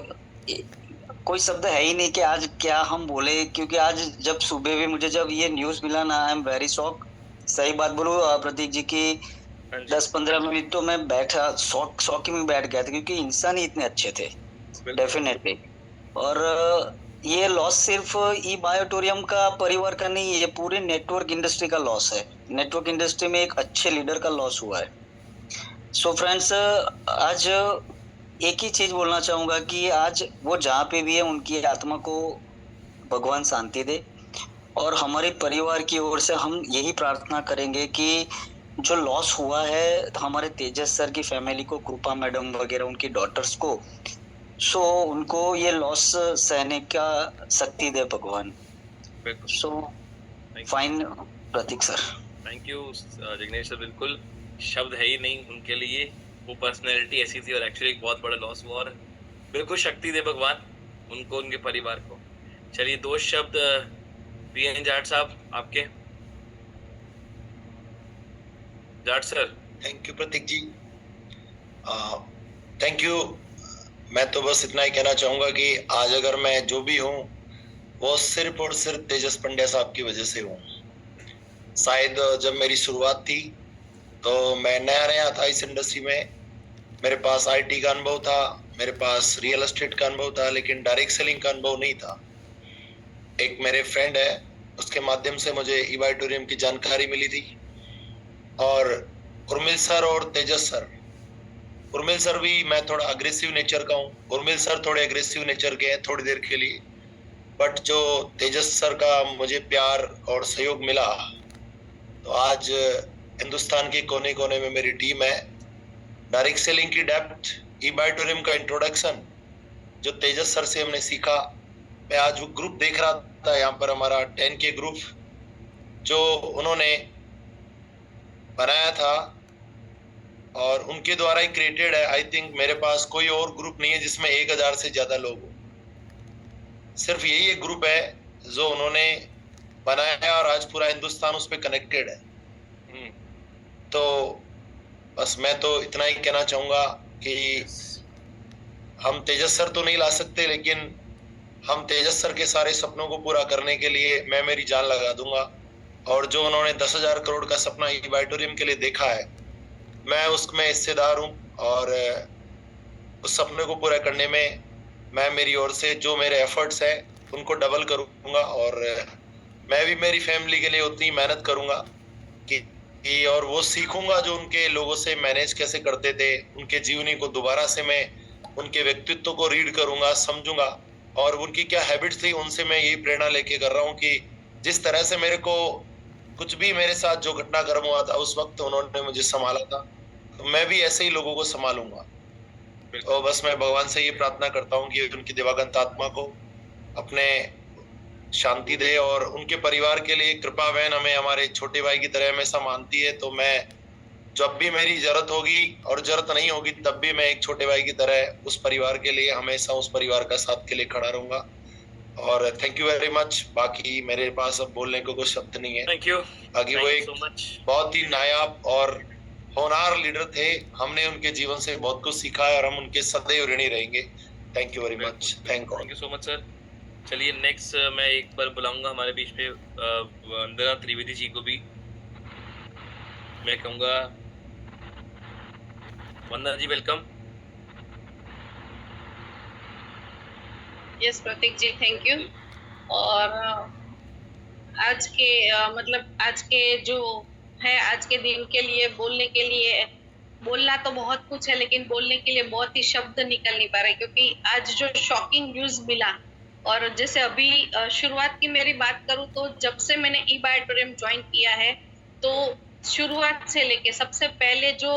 कोई शब्द है ही नहीं कि आज क्या हम बोले, क्योंकि आज जब सुबह भी मुझे जब ये न्यूज मिला ना, आई एम वेरी शॉक। सही बात बोलूं प्रतीक जी की 10-15 मिनट तो मैं बैठा शॉकिंग में बैठ गया था, क्योंकि इंसान ही इतने अच्छे थे डेफिनेटली। और ये लॉस सिर्फ ई बायोटोरियम का परिवार का नहीं है, ये पूरे नेटवर्क इंडस्ट्री का लॉस है। नेटवर्क इंडस्ट्री में एक अच्छे लीडर का लॉस हुआ है। सो फ्रेंड्स, आज एक ही चीज बोलना चाहूंगा कि आज वो जहाँ पे भी है उनकी आत्मा को भगवान शांति दे, और हमारे परिवार की ओर से हम यही प्रार्थना करेंगे कि जो लॉस हुआ है हमारे तेजस सर की फैमिली को, कृपा मैडम वगैरह उनकी डॉटर्स को, सो उनको ये लॉस सहने का शक्ति दे भगवान। So fine Prateek sir. Thank you Jignesh sir. बिल्कुल शब्द है ही नहीं उनके लिए, वो पर्सनैलिटी ऐसी थी और एक्चुअली एक बहुत बड़ा लॉस हुआ। और बिल्कुल शक्ति दे भगवान उनको, उनके परिवार को। चलिए 2 शब्द पीएन जाट साहब आपके। Jat sir. Thank you Prateek ji. Thank you. मैं तो बस इतना ही कहना चाहूंगा कि आज अगर मैं जो भी हूँ वो सिर्फ और सिर्फ तेजस पंड्या साहब की वजह से हूँ। शायद जब मेरी शुरुआत थी तो मैं नया था इस इंडस्ट्री में, मेरे पास आईटी का अनुभव था, मेरे पास रियल एस्टेट का अनुभव था, लेकिन डायरेक्ट सेलिंग का अनुभव नहीं था। एक मेरे फ्रेंड है, उसके माध्यम से मुझे ई ऑडिटोरियम की जानकारी मिली थी। और उर्मिल सर और तेजस सर, उर्मिल सर भी, मैं थोड़ा अग्रेसिव नेचर का हूँ, उर्मिल सर थोड़े अग्रेसिव नेचर के हैं थोड़ी देर के लिए, बट जो तेजस सर का मुझे प्यार और सहयोग मिला, तो आज हिंदुस्तान के कोने कोने में मेरी टीम है। डायरेक्ट सेलिंग की डेप्थ, ई ऑडिटोरियम का इंट्रोडक्शन जो तेजस सर से हमने सीखा। मैं आज वो ग्रुप देख रहा था, यहाँ पर हमारा 10K ग्रुप जो उन्होंने बनाया था और उनके द्वारा ही क्रिएटेड है। आई थिंक मेरे पास कोई और ग्रुप नहीं है जिसमें 1000 से ज्यादा लोग हो। सिर्फ यही एक ग्रुप है जो उन्होंने बनाया और आज पूरा हिंदुस्तान उस पर कनेक्टेड है। तो बस मैं तो इतना ही कहना चाहूंगा कि हम तेजस सर तो नहीं ला सकते, लेकिन हम तेजस सर के सारे सपनों को पूरा करने के लिए मैं मेरी जान लगा दूंगा। और जो उन्होंने 10,000 करोड़ का सपना ई ऑडिटोरियम के लिए देखा है, मैं उसमें हिस्सेदार हूँ और उस सपने को पूरा करने में मैं मेरी ओर से जो मेरे एफर्ट्स हैं उनको डबल करूँगा। और मैं भी मेरी फैमिली के लिए उतनी मेहनत करूँगा कि और वो सीखूंगा जो उनके लोगों से मैनेज कैसे करते थे, उनके जीवनी को दोबारा से मैं उनके व्यक्तित्व को रीड करूँगा, समझूंगा, और उनकी क्या हैबिट्स थी उनसे मैं यही प्रेरणा लेके कर रहा हूँ कि जिस तरह से मेरे को कुछ भी मेरे साथ जो घटनाक्रम हुआ था उस वक्त उन्होंने मुझे संभाला था, तो मैं भी ऐसे ही लोगों को संभालूंगा। और बस मैं भगवान से ये प्रार्थना करता हूँ कि उनकी दिवंगत आत्मा को अपने शांति दे, और उनके परिवार के लिए कृपा बहन हमें हमारे छोटे भाई की तरह हमेशा मानती है, तो मैं जब भी मेरी जरूरत होगी और जरूरत नहीं होगी तब भी मैं एक छोटे भाई की तरह उस परिवार के लिए हमेशा उस परिवार का साथ के लिए खड़ा रहूंगा। और थैंक यू वेरी मच। बाकी मेरे पास अब बोलने को कोई शब्द नहीं है। Thank you. बाकी वो एक सो मच। बहुत ही नायाब और होनहार लीडर थे, हमने उनके जीवन से बहुत कुछ सीखा है और हम उनके सदैव ऋणी रहेंगे। Thank you very much. Thank you so much sir. चलिए नेक्स्ट मैं एक बार बुलाऊंगा हमारे बीच में वंदना त्रिवेदी जी को भी। मैं कहूँगा Vandana ji welcome. Yes Prateek ji, thank you. और आज के आज के जो है, आज के दिन के लिए बोलने के लिए बोलना तो बहुत कुछ है, लेकिन बोलने के लिए बहुत ही शब्द निकल नहीं पा रहे, क्योंकि आज जो शॉकिंग न्यूज मिला। और जैसे अभी शुरुआत की मेरी बात करूं तो जब से मैंने ई-बायोटोरियम ज्वाइन किया है, तो शुरुआत से लेके सबसे पहले जो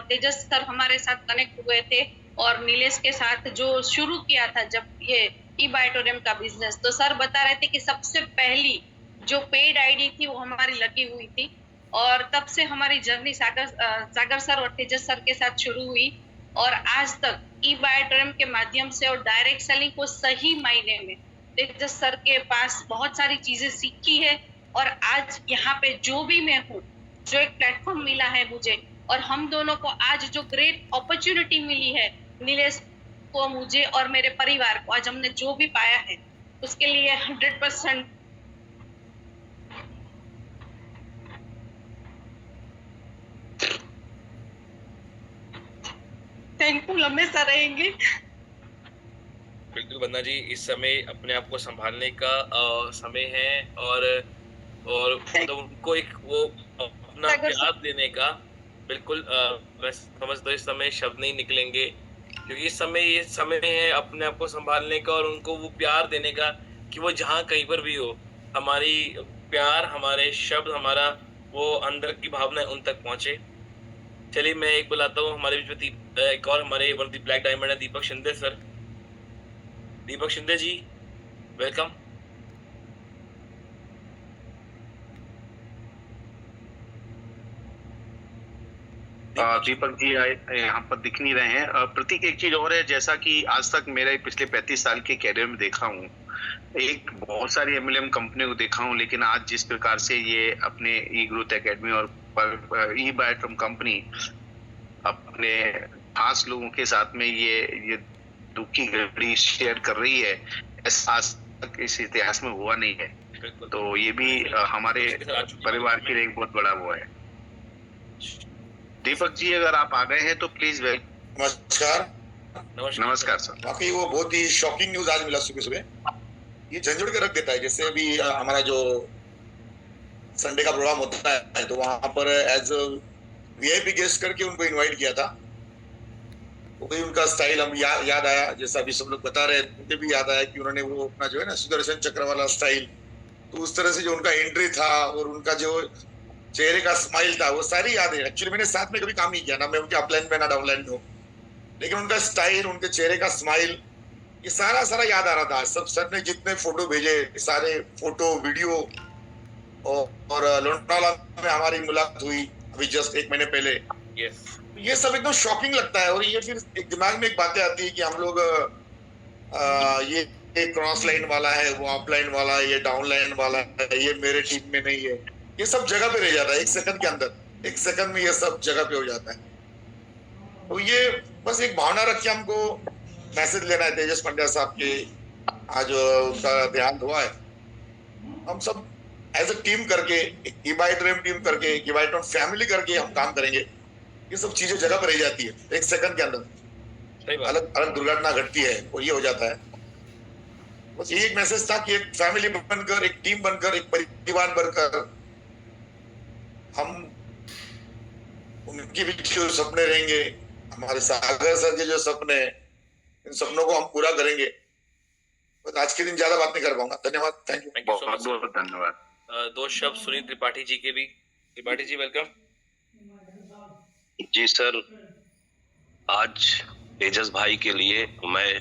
तेजस सर हमारे साथ कनेक्ट हुए थे और नीलेश के साथ जो शुरू किया था जब ये ई-बायोटोरियम का बिजनेस, तो सर बता रहे थे कि सबसे पहली जो पेड आईडी थी वो हमारी लगी हुई थी। और तब से हमारी जर्नी सागर सर और तेजस सर के साथ शुरू हुई, और आज तक ई-बायोटोरियम के माध्यम से और डायरेक्ट सेलिंग को सही मायने में तेजस सर के पास बहुत सारी चीजें सीखी है। और आज यहाँ पे जो भी मैं हूँ, जो एक प्लेटफॉर्म मिला है मुझे, और हम दोनों को आज जो ग्रेट अपॉर्चुनिटी मिली है, नीलेश को, मुझे और मेरे परिवार को, आज हमने जो भी पाया है उसके लिए 100% थैंकफुल हमेशा रहेंगे। बिल्कुल वंदना जी, इस समय अपने आप को संभालने का समय है, और मतलब उनको एक वो अपना प्यार देने का। बिल्कुल मैं समझता हूँ इस समय शब्द नहीं निकलेंगे, क्योंकि इस समय ये समय है अपने आप को संभालने का और उनको वो प्यार देने का कि वो जहाँ कहीं पर भी हो, हमारी प्यार, हमारे शब्द, हमारा वो अंदर की भावना उन तक पहुंचे। चलिए मैं एक बुलाता हूँ हमारे बीच में एक और हमारे one of the black diamond है, दीपक शिंदे सर। दीपक शिंदे जी वेलकम। दीपक जी यहाँ पर दिख नहीं रहे हैं। प्रतीक, एक चीज और है, जैसा कि आज तक मेरे पिछले 35 साल के कैरियर में देखा हूँ, एक बहुत सारी एमएलएम कंपनी को देखा हूँ, लेकिन आज जिस प्रकार से ये अपने ई ग्रोथ एकेडमी और ई-बायोटोरियम कंपनी अपने खास लोगों के साथ में ये दुख की घड़ी शेयर कर रही है, ऐसा आज तक इस इतिहास में हुआ नहीं है। तो ये भी हमारे परिवार के लिए एक बहुत बड़ा वो है। दीपक जी अगर आप आ गए हैं तो प्लीज वेलकम। नमस्कार। नमस्कार सर। बाकी वो बहुत ही शॉकिंग न्यूज आज मिला सुबह सुबह, ये झंझोड़ के रख देता है। जैसे अभी हमारा जो संडे का प्रोग्राम होता है, तो वहां पर एज वीआईपी गेस्ट करके उनको इनवाइट किया था। वही उनका स्टाइल हम याद आया, जैसा अभी सब लोग बता रहे हैं, मुझे भी याद आया कि उन्होंने वो अपना जो है ना सुदर्शन चक्र वाला स्टाइल, तो उस तरह से जो उनका एंट्री था और उनका जो चेहरे का स्माइल था, वो सारी याद है। एक्चुअली मैंने साथ में कभी काम नहीं किया ना, मैं उनके अपलाइन में ना डाउनलाइन में हूँ, लेकिन उनका स्टाइल, उनके चेहरे का स्माइल, ये सारा याद आ रहा था। सब सर ने जितने फोटो भेजे, सारे फोटो वीडियो, और लोनावाला में हमारी मुलाकात हुई अभी जस्ट 1 महीने पहले। ये सब एकदम शॉकिंग लगता है। और ये फिर एक दिमाग में एक बातें आती है कि हम लोग ये क्रॉस लाइन वाला है, वो अपलाइन वाला है, ये डाउन लाइन वाला है, ये मेरे टीम में नहीं है, ये सब जगह पे रह जाता है। 1 सेकंड के अंदर, 1 सेकंड में ये सब जगह पे हो जाता है। तो ये बस एक भावना रख के हमको मैसेज लेना है तेजस पंड्या साहब के, आज उनका देहांत हुआ है। हम सब एज अ टीम करके, ई-बायोटोरियम टीम करके, ई-बायोटोरियम फैमिली करके हम काम करेंगे। ये सब चीजें जगह पर रह जाती है, 1 सेकंड के अंदर अलग अलग दुर्घटना घटती है और ये हो जाता है। बस ये एक मैसेज था कि एक फैमिली बनकर, एक टीम बनकर, एक परिवार बनकर हम उनके भी जो सपने रहेंगे, हमारे सागर सर के जो सपने, इन सपनों को हम पूरा करेंगे। बस आज के दिन ज्यादा बात नहीं कर पाऊंगा। धन्यवाद, थैंक यू। बहुत बहुत धन्यवाद। दो शब्द सुनील त्रिपाठी जी के भी। त्रिपाठी जी वेलकम। जी सर, आज तेजस भाई के लिए मैं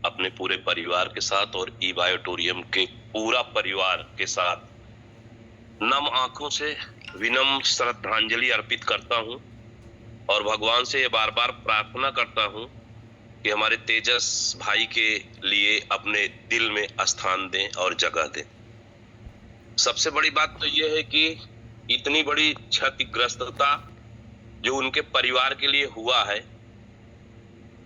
अपने पूरे परिवार के साथ और ई बायोटोरियम के पूरा परिवार के साथ नम आंखों से विनम्र श्रद्धांजलि अर्पित करता हूं और भगवान से ये बार बार प्रार्थना करता हूं कि हमारे तेजस भाई के लिए अपने दिल में स्थान दें और जगह दें। सबसे बड़ी बात तो ये है कि इतनी बड़ी क्षतिग्रस्तता जो उनके परिवार के लिए हुआ है,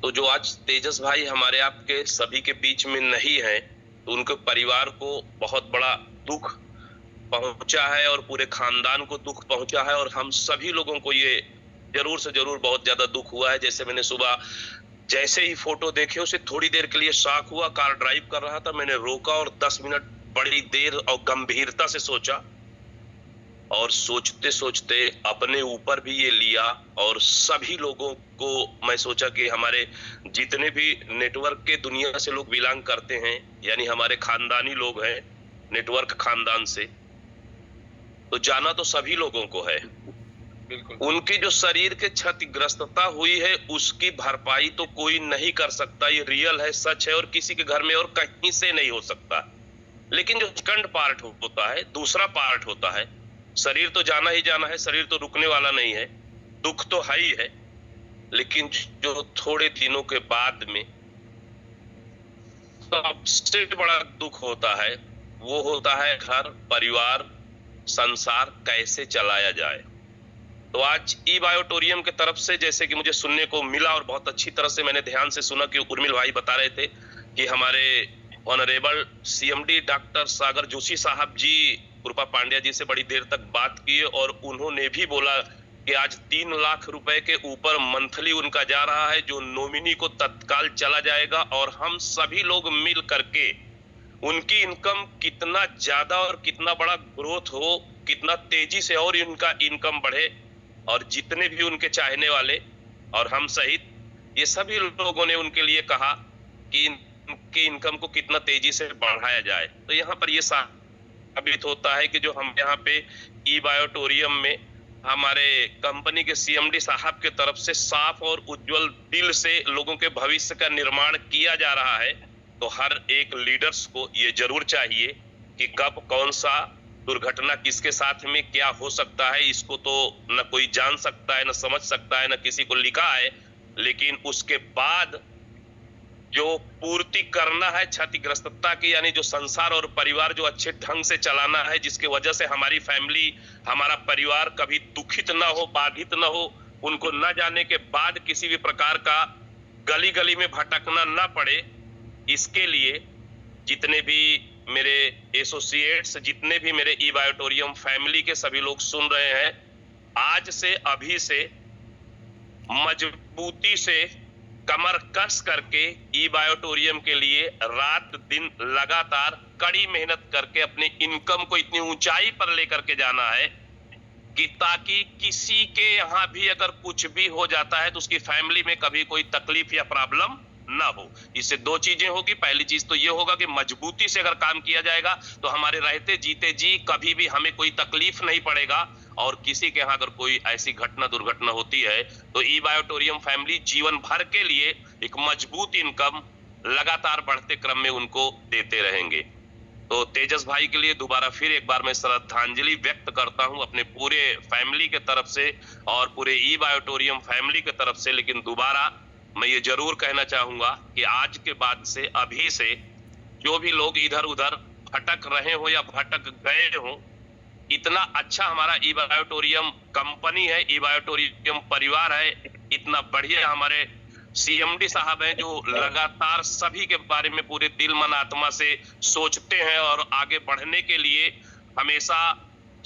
तो जो आज तेजस भाई हमारे आपके सभी के बीच में नहीं है, तो उनके परिवार को बहुत बड़ा दुख पहुंचा है और पूरे खानदान को दुख पहुंचा है और हम सभी लोगों को ये जरूर से जरूर बहुत ज्यादा दुख हुआ है। जैसे मैंने सुबह जैसे ही फोटो देखे उसे थोड़ी देर के लिए शॉक हुआ, कार ड्राइव कर रहा था, मैंने रोका और 10 मिनट बड़ी देर और गंभीरता से सोचा और सोचते सोचते अपने ऊपर भी ये लिया और सभी लोगों को मैं सोचा कि हमारे जितने भी नेटवर्क के दुनिया से लोग बिलोंग करते हैं, यानी हमारे खानदानी लोग हैं नेटवर्क खानदान से, तो जाना तो सभी लोगों को है। उनकी जो शरीर के क्षतिग्रस्तता हुई है उसकी भरपाई तो कोई नहीं कर सकता, ये रियल है, सच है और किसी के घर में और कहीं से नहीं हो सकता। लेकिन जो सेकंड पार्ट होता है, दूसरा पार्ट होता है, शरीर तो जाना ही जाना है, शरीर तो रुकने वाला नहीं है, दुख तो है ही है, लेकिन जो थोड़े दिनों के बाद में सबसे बड़ा दुख होता है वो होता है घर परिवार संसार कैसे चलाया जाए। तो आज ई बायोटोरियम की तरफ से जैसे कि मुझे सुनने को मिला और बहुत अच्छी तरह से मैंने ध्यान से सुना कि उर्मिल भाई बता रहे थे कि हमारे ऑनरेबल सीएमडी डॉक्टर सागर जोशी साहब जी कृपा पांड्या जी से बड़ी देर तक बात की और उन्होंने भी बोला कि आज 3 लाख रुपए के ऊपर मंथली उनका जा रहा है, जो नॉमिनी को तत्काल चला जाएगा और हम सभी लोग मिल करके उनकी इनकम कितना ज्यादा और कितना बड़ा ग्रोथ हो, कितना तेजी से और इनका इनकम बढ़े और जितने भी उनके चाहने वाले और हम सहित ये सभी लोगों ने उनके लिए कहा कि इनकी इनकम को कितना तेजी से बढ़ाया जाए। तो यहाँ पर ये साबित होता है कि जो हम यहाँ पे ई बायोटोरियम में हमारे कंपनी के सीएमडी साहब के तरफ से साफ और उज्जवल दिल से लोगों के भविष्य का निर्माण किया जा रहा है, तो हर एक लीडर्स को ये जरूर चाहिए कि कब कौन सा दुर्घटना किसके साथ में क्या हो सकता है, इसको तो न कोई जान सकता है, न समझ सकता है, न किसी को लिखा है, लेकिन उसके बाद जो पूर्ति करना है क्षतिग्रस्तता की, यानी जो संसार और परिवार जो अच्छे ढंग से चलाना है, जिसके वजह से हमारी फैमिली हमारा परिवार कभी दुखित ना हो, बाधित ना हो, उनको न जाने के बाद किसी भी प्रकार का गली गली में भटकना ना पड़े, इसके लिए जितने भी मेरे एसोसिएट्स, जितने भी मेरे ई बायोटोरियम फैमिली के सभी लोग सुन रहे हैं, आज से अभी से मजबूती से कमर कस करके ई बायोटोरियम के लिए रात दिन लगातार कड़ी मेहनत करके अपने इनकम को इतनी ऊंचाई पर लेकर के जाना है कि ताकि किसी के यहाँ भी अगर कुछ भी हो जाता है तो उसकी फैमिली में कभी कोई तकलीफ या प्रॉब्लम ना हो। इससे 2 चीजें होगी। पहली चीज तो ये होगा कि मजबूती से अगर काम किया जाएगा तो हमारे रहते जीते जी कभी भी हमें कोई तकलीफ नहीं पड़ेगा और किसी के यहाँ अगर कोई ऐसी घटना दुर्घटना होती है तो ई बायोटोरियम फैमिली जीवन भर के लिए एक मजबूत इनकम लगातार बढ़ते क्रम में उनको देते रहेंगे। तो तेजस भाई के लिए दोबारा फिर एक बार मैं श्रद्धांजलि व्यक्त करता हूं अपने पूरे फैमिली के तरफ से और पूरे ई बायोटोरियम फैमिली के तरफ से। लेकिन दोबारा मैं ये जरूर कहना चाहूंगा कि आज के बाद से अभी से जो भी लोग इधर उधर भटक रहे हो या भटक गए हो, इतना अच्छा हमारा ई बायोटोरियम कंपनी है, ई बायोटोरियम परिवार है, इतना बढ़िया हमारे सीएमडी साहब हैं जो लगातार सभी के बारे में पूरे दिल मन आत्मा से सोचते हैं और आगे बढ़ने के लिए हमेशा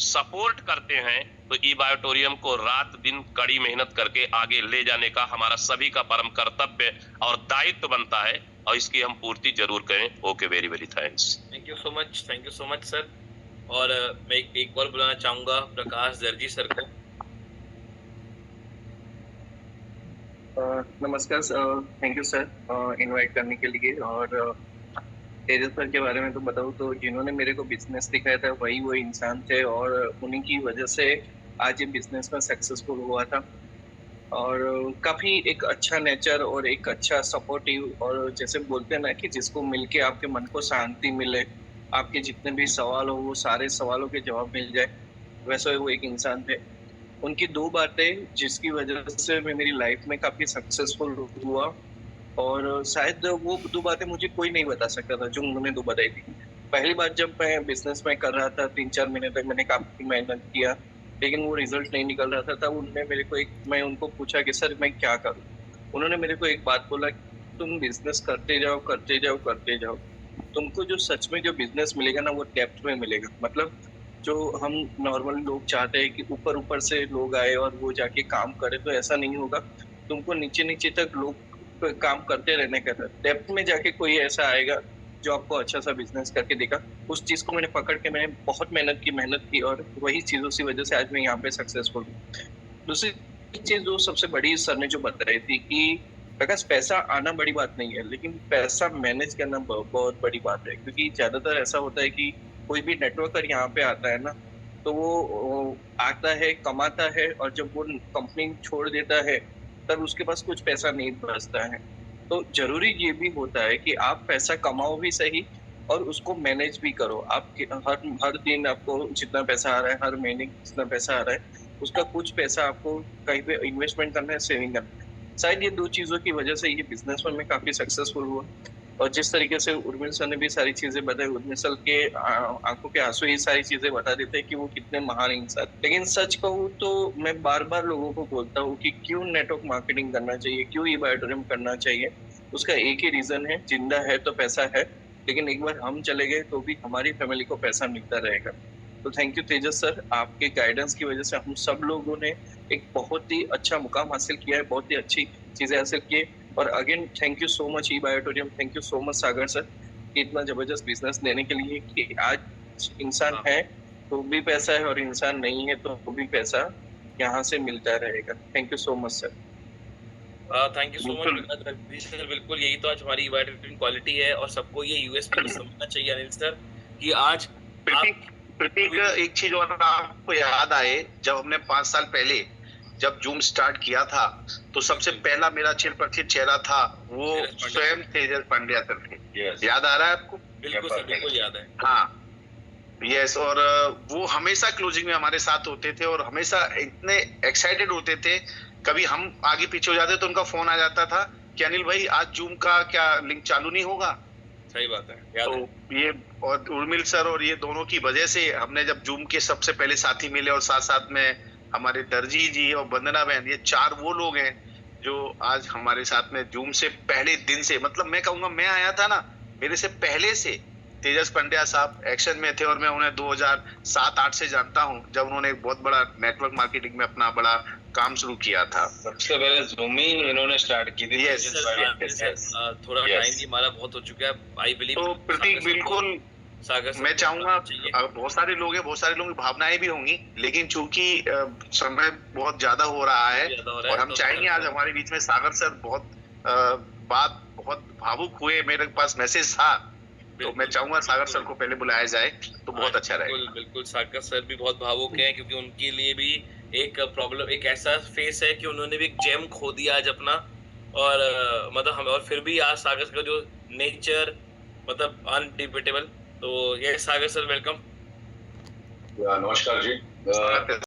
सपोर्ट करते हैं। तो ई बायोटोरियम को रात दिन कड़ी मेहनत करके आगे ले जाने का हमारा सभी का परम कर्तव्य और दायित्व बनता है और इसकी हम पूर्ति जरूर करें। Okay, very very thanks. Thank you so much sir. और मैं एक और बुलाना चाहूंगा प्रकाश दर्जी सर को। नमस्कार, थैंक यू सर इनवाइट करने के लिए। और तेजस सर के बारे में तो बताऊँ तो जिन्होंने मेरे को बिजनेस दिखाया था वही वो इंसान थे और उन्हीं की वजह से आज ये बिजनेस में सक्सेसफुल हुआ था। और काफी एक अच्छा नेचर और एक अच्छा सपोर्टिव और जैसे बोलते हैं ना कि जिसको मिलके आपके मन को शांति मिले, आपके जितने भी सवाल हो वो सारे सवालों के जवाब मिल जाए, वैसे वो एक इंसान थे। उनकी दो बातें जिसकी वजह से मैं मेरी लाइफ में काफी सक्सेसफुल हुआ और शायद वो दो बातें मुझे कोई नहीं बता सकता था जो उन्होंने दो बताई थी। पहली बात जब मैं बिजनेस में कर रहा था 3-4 महीने तक मैंने काफी मेहनत किया लेकिन वो रिजल्ट नहीं निकल रहा था, तब उन्होंने मेरे को मैं उनको पूछा कि सर मैं क्या करूं। उन्होंने मेरे को एक बात बोला, तुम बिजनेस करते जाओ करते जाओ करते जाओ, तुमको जो सच में जो बिजनेस मिलेगा ना वो डेप्थ में मिलेगा। मतलब जो हम नॉर्मल लोग चाहते हैं कि ऊपर ऊपर से लोग आए और वो जाके काम करे, तो ऐसा नहीं होगा। तुमको नीचे नीचे तक लोग काम करते रहने का, डेप्थ में जाके कोई ऐसा आएगा जो आपको अच्छा सा बिजनेस करके देगा। उस चीज को मैंने पकड़ के मैंने बहुत मेहनत की और वही चीजों की वजह से आज मैं यहाँ पे सक्सेसफुल हूँ। दूसरी चीज जो सबसे बड़ी सर ने जो बताई थी कि प्रकाश पैसा आना बड़ी बात नहीं है लेकिन पैसा मैनेज करना बहुत बड़ी बात है, क्योंकि ज्यादातर ऐसा होता है कि कोई भी नेटवर्कर यहाँ पे आता है ना तो वो आता है कमाता है और जब वो कंपनी छोड़ देता है तब उसके पास कुछ पैसा नहीं बचता है। तो जरूरी ये भी होता है कि आप पैसा कमाओ भी सही और उसको मैनेज भी करो। आप हर दिन आपको जितना पैसा आ रहा है, हर महीने जितना पैसा आ रहा है, उसका कुछ पैसा आपको कहीं पे इन्वेस्टमेंट करना है, सेविंग करना है। शायद ये दो चीजों की वजह से ये बिजनेस में मैं काफी सक्सेसफुल हुआ। और जिस तरीके से उर्मिल सर ने भी सारी चीजें बताई, उर्मिल सर के आंखों के आंसू ही सारी चीजें बता देते हैं कि वो कितने महान इंसान। लेकिन सच कहूँ तो मैं बार बार लोगों को बोलता हूँ कि क्यों नेटवर्क मार्केटिंग करना चाहिए, क्यों ई-बायोटोरियम करना चाहिए। उसका एक ही रीजन है, जिंदा है तो पैसा है, लेकिन एक बार हम चले गए तो भी हमारी फैमिली को पैसा मिलता रहेगा। तो थैंक यू तेजस सर, आपके गाइडेंस की वजह से हम सब लोगों ने एक बहुत ही अच्छा मुकाम हासिल किया है, बहुत ही अच्छी चीजें हासिल की है। और again thank you so much ई-बायोटोरियम, thank you so much Sagar sir कि इतना जबरदस्त बिजनेस देने के लिए कि आज इंसान है तो भी पैसा है और इंसान नहीं है तो भी पैसा यहाँ से मिलता रहेगा। Thank you so much sir. Thank you so much Ravi sir. बिल्कुल यही तो आज हमारी ई-बायोटोरियम क्वालिटी है और सबको ये यूएसपी समझना चाहिए अनिल सर कि आज प्रतीक एक चीज और आपको याद आए, जब हमने 5 साल पहले जब जूम स्टार्ट किया था तो सबसे पहला मेरा चिरपरिचित चेहरा था वो स्वयं तेजस पांड्या सर थे। याद आ रहा है आपको? बिल्कुल सर, बिल्कुल याद है। हाँ यस, और वो हमेशा क्लोजिंग में हमारे साथ होते थे और हमेशा इतने एक्साइटेड होते थे। कभी हम आगे पीछे हो जाते तो उनका फोन आ जाता था कि अनिल भाई आज जूम का क्या लिंक चालू नहीं होगा। सही बात है, याद तो है। ये और उर्मिल सर और ये दोनों की वजह से हमने जब जूम के सबसे पहले साथी मिले और साथ साथ में हमारे दर्जी जी और वंदना बहन, ये 4 वो लोग हैं जो आज हमारे साथ में जूम से पहले दिन से, मतलब मैं कहूंगा मैं आया था ना मेरे से पहले से तेजस पांड्या साहब एक्शन में थे और मैं उन्हें 2007-8 से जानता हूं जब उन्होंने एक बहुत बड़ा नेटवर्क मार्केटिंग में अपना बड़ा काम शुरू किया था। सबसे पहले जूम ही इन्होंने स्टार्ट की थी। यस थोड़ा टाइम भी हमारा बहुत हो चुका है आई बिलीव। तो प्रतीक बिल्कुल मैं चाहूंगा, बहुत सारे लोग हैं, बहुत सारे लोग भावनाएं भी होंगी, लेकिन चूंकि समय बहुत ज्यादा हो रहा है और हम चाहेंगे आज हमारे बीच में सागर सर बहुत भावुक हुए, मेरे पास मैसेज था तो मैं चाहूंगा सागर सर को पहले बुलाया जाए तो बहुत अच्छा रहेगा। बिल्कुल सागर सर भी बहुत भावुक हैं क्योंकि उनके लिए भी एक प्रॉब्लम, एक ऐसा फेस है कि उन्होंने भी एक जेम खो दिया आज अपना। और मतलब हम और फिर भी आज सागर का जो नेचर मतलब अनडिबेटेबल। तो ये सागर सर वेलकम। नमस्कार जी।